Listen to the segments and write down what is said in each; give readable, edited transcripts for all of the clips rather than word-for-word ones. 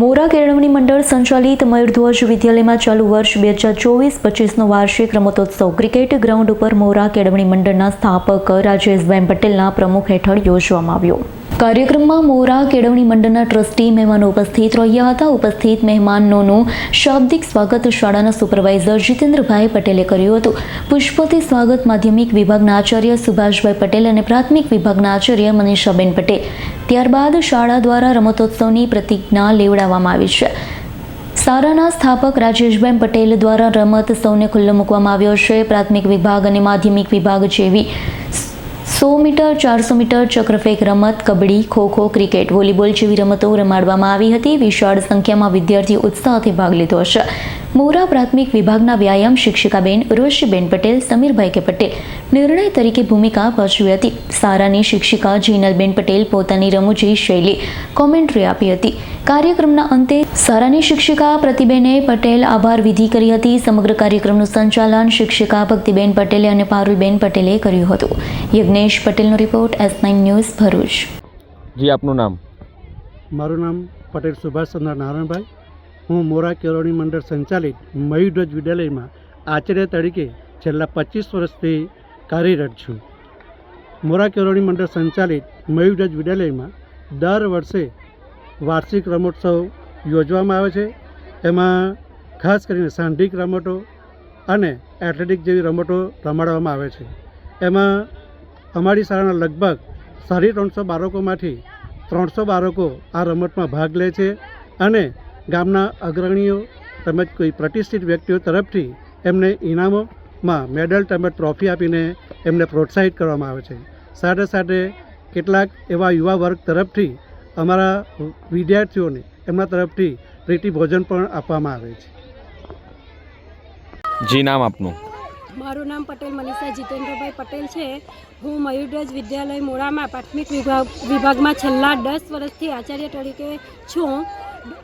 મોરા કેળવણી મંડળ સંચાલિત મયુરધ્વજ વિદ્યાલયમાં ચાલુ વર્ષ 2024-25નો વાર્ષિક રમતોત્સવ ક્રિકેટ ગ્રાઉન્ડ ઉપર મોરા કેળવણી મંડળના સ્થાપક રાજેશભાઈ પટેલના પ્રમુખ હેઠળ યોજવામાં આવ્યો। કાર્યક્રમમાં મોરા કેળવણી મંડળના ટ્રસ્ટી મહેમાનો ઉપસ્થિત રહ્યા હતા। ઉપસ્થિત મહેમાનોનું શાબ્દિક સ્વાગત શાળાના સુપરવાઇઝર જીતેન્દ્રભાઈ પટેલે કર્યું હતું। પુષ્પોથી સ્વાગત માધ્યમિક વિભાગના આચાર્ય સુભાષભાઈ પટેલ અને પ્રાથમિક વિભાગના આચાર્ય મનીષાબેન પટેલ। ત્યારબાદ શાળા દ્વારા રમતોત્સવની પ્રતિજ્ઞા લેવડાવવામાં આવી છે। શાળાના સ્થાપક રાજેશભાઈ પટેલ દ્વારા રમતોત્સવને ખુલ્લો મૂકવામાં આવ્યો છે। પ્રાથમિક વિભાગ અને માધ્યમિક વિભાગ જેવી 100 મીટર, 400 મીટર, ચક્રફેંક રમત, કબડ્ડી, ખોખો, ક્રિકેટ, વોલીબોલ જેવી રમતો રમાડવામાં આવી હતી। વિશાળ સંખ્યામાં વિદ્યાર્થીઓ ઉત્સાહથી ભાગ લીધો છે। મોરા પ્રાથમિક વિભાગના વ્યાયામ શિક્ષિકાબેન ઉર્વશીબેન પટેલ, સમીરભાઈ કે પટેલ નિર્ણય તરીકે ભૂમિકા ભજવી હતી। શાળાની શિક્ષિકા જીનલબેન પટેલ પોતાની રમૂજી શૈલી કોમેન્ટ્રી આપી હતી। કાર્યક્રમના અંતે શાળાની શિક્ષિકા પ્રતિબેને પટેલ આભાર વિધિ કરી હતી। સમગ્ર કાર્યક્રમનું સંચાલન શિક્ષિકા ભક્તિબેન પટેલે અને પારુલબેન પટેલે કર્યું હતું। યજ્ઞેશ પટેલનો રિપોર્ટ, S9 ન્યૂઝ, ભરૂચ। જી, આપનું નામ? મારું નામ પટેલ સુભાષચંદ્ર નારાયણભાઈ। હું મોરા કેળવણી મંડળ સંચાલિત મયુરધ્વજ વિદ્યાલયમાં આચાર્ય તરીકે છેલ્લા 25 વર્ષથી કાર્યરત છું। મોરા કેળવણી મંડળ સંચાલિત મયુરધ્વજ વિદ્યાલયમાં દર વર્ષે વાર્ષિક રમોત્સવ યોજવામાં આવે છે। એમાં ખાસ કરીને સાંઘિક રમતો અને એથ્લેટિક જેવી રમતો રમાડવામાં આવે છે। એમાં અમારી શાળાના લગભગ 350 બાળકોમાંથી 300 બાળકો આ રમતમાં ભાગ લે છે અને ગામના અગ્રણીઓ તેમજ કોઈ પ્રતિષ્ઠિત વ્યક્તિઓ તરફથી એમને ઇનામોમાં મેડલ તેમજ ટ્રોફી આપીને એમને પ્રોત્સાહિત કરવામાં આવે છે। સાથે સાથે કેટલાક એવા યુવા વર્ગ તરફથી અમારા વિદ્યાર્થીઓને એમના તરફથી પ્રીતિ ભોજન પણ આપવામાં આવે છે। જી, નામ આપનું? મારું નામ પટેલ મનીષા જીતેન્દ્રભાઈ પટેલ છે। હું મયુરધ્વજ વિદ્યાલય મોરામાં પ્રાથમિક વિભાગમાં છેલ્લા 10 વર્ષથી આચાર્ય તરીકે છું।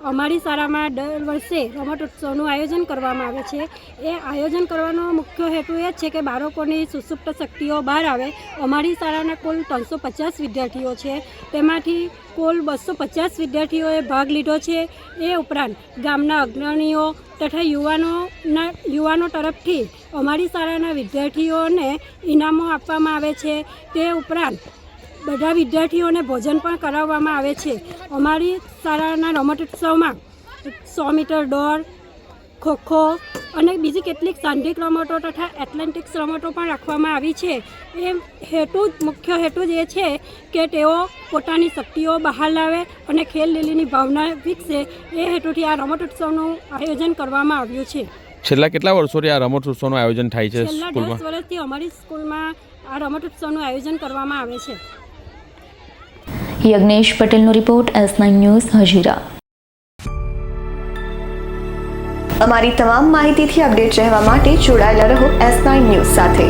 અમારી શાળામાં દર વર્ષે રમતોત્સવનું આયોજન કરવામાં આવે છે। એ આયોજન કરવાનો મુખ્ય હેતુ એ જ છે કે બાળકોની સુસુપ્ત શક્તિઓ બહાર આવે। અમારી શાળાના કુલ 350 વિદ્યાર્થીઓ છે, તેમાંથી કુલ 250 વિદ્યાર્થીઓએ ભાગ લીધો છે। એ ઉપરાંત ગામના અગ્રણીઓ તથા યુવાનો તરફથી અમારી શાળાના વિદ્યાર્થીઓને ઇનામો આપવામાં આવે છે। તે ઉપરાંત બધા વિદ્યાર્થીઓને ભોજન પણ કરાવવામાં આવે છે। અમારી શાળાના રમતોત્સવમાં 100 મીટર દોડ, ખોખો અને બીજી કેટલીક સાંઘિક રમતો તથા એથ્લેટિક્સ રમતો પણ રાખવામાં આવી છે। એ મુખ્ય હેતુ જ એ છે કે તેઓ પોતાની શક્તિઓ બહાર લાવે અને ખેલદિલીની ભાવના વિકસે। એ હેતુથી આ રમતોત્સવનું આયોજન કરવામાં આવ્યું છે। છેલ્લા કેટલા વર્ષોથી આ રમતોત્સવનું આયોજન થાય છે? છેલ્લા 10 વર્ષથી અમારી સ્કૂલમાં આ રમતોત્સવનું આયોજન કરવામાં આવે છે। યજ્ઞેશ પટેલનો રિપોર્ટ, S9 ન્યૂઝ, હજીરા। અમારી તમામ માહિતીથી અપડેટ રહેવા માટે જોડાયેલા રહો S9 ન્યૂઝ સાથે।